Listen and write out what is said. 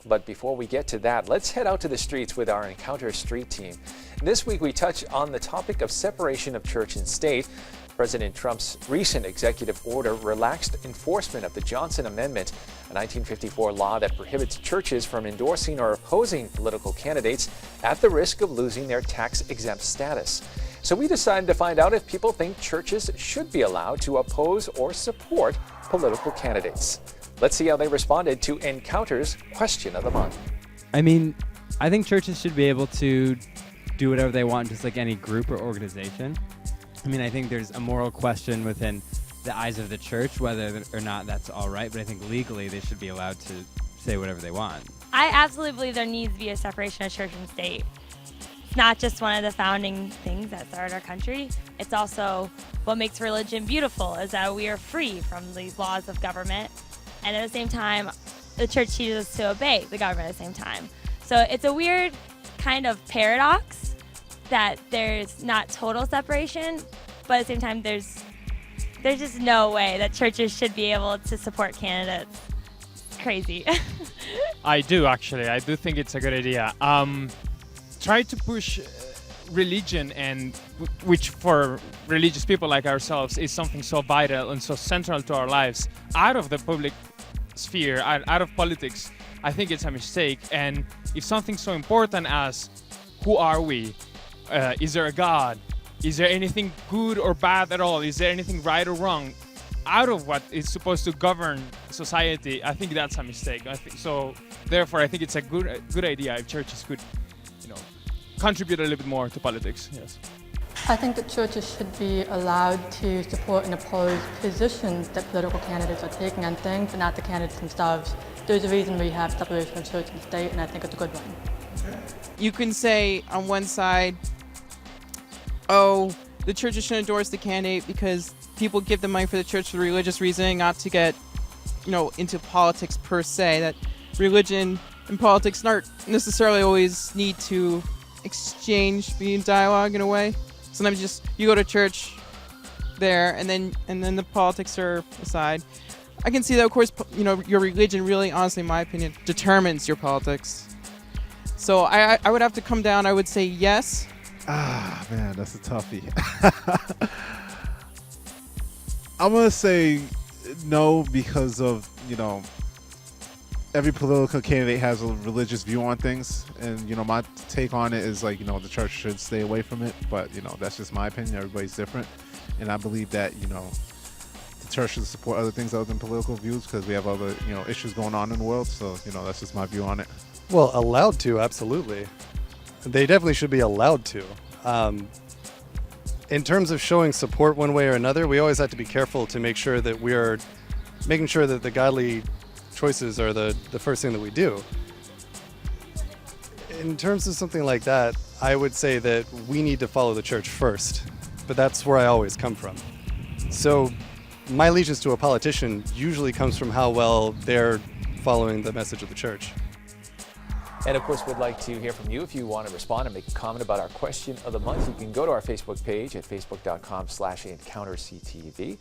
But before we get to that, let's head out to the streets with our Encounter Street team. This week we touch on the topic of separation of church and state. President Trump's recent executive order relaxed enforcement of the Johnson Amendment, a 1954 law that prohibits churches from endorsing or opposing political candidates at the risk of losing their tax-exempt status. So we decided to find out if people think churches should be allowed to oppose or support political candidates. Let's see how they responded to Encounter's Question of the Month. I mean, I think churches should be able to do whatever they want, just like any group or organization. I mean, I think there's a moral question within the eyes of the church, whether or not that's all right, but I think legally they should be allowed to say whatever they want. I absolutely believe there needs to be a separation of church and state. It's not just one of the founding things that started our country. It's also what makes religion beautiful, is that we are free from these laws of government. And at the same time, the church teaches us to obey the government at the same time. So it's a weird kind of paradox that there's not total separation, but at the same time, there's just no way that churches should be able to support candidates. It's crazy. I do, actually. I do think it's a good idea. Try to push religion, and which for religious people like ourselves is something so vital and so central to our lives, out of the public sphere, out of politics. I think it's a mistake. And if something so important as who are we, is there a God, is there anything good or bad at all, is there anything right or wrong, out of what is supposed to govern society, I think that's a mistake. So therefore I think it's a good idea if churches could, contribute a little bit more to politics. Yes. I think that churches should be allowed to support and oppose positions that political candidates are taking on things, and not the candidates themselves. There's a reason we have separation of church and state, and I think it's a good one. You can say on one side, oh, the churches should endorse the candidate because people give the money for the church for religious reasoning, not to get, into politics per se. That religion and politics not necessarily always need to exchange, be in dialogue in a way. Sometimes just you go to church there, and then the politics are aside. I can see that, of course, your religion really, honestly, in my opinion, determines your politics. So I would have to come down. I would say yes. Ah, man, that's a toughie. I'm going to say no because of, every political candidate has a religious view on things. And, my take on it is the church should stay away from it. But, that's just my opinion. Everybody's different. And I believe that, the church should support other things other than political views because we have other, issues going on in the world. So, that's just my view on it. Well, allowed to, absolutely. They definitely should be allowed to. In terms of showing support one way or another, we always have to be careful to make sure that we are making sure that the godly choices are the first thing that we do. In terms of something like that, I would say that we need to follow the church first, but that's where I always come from. So my allegiance to a politician usually comes from how well they're following the message of the church. And of course, we'd like to hear from you. If you want to respond and make a comment about our question of the month, you can go to our Facebook page at facebook.com/EncounterCTV.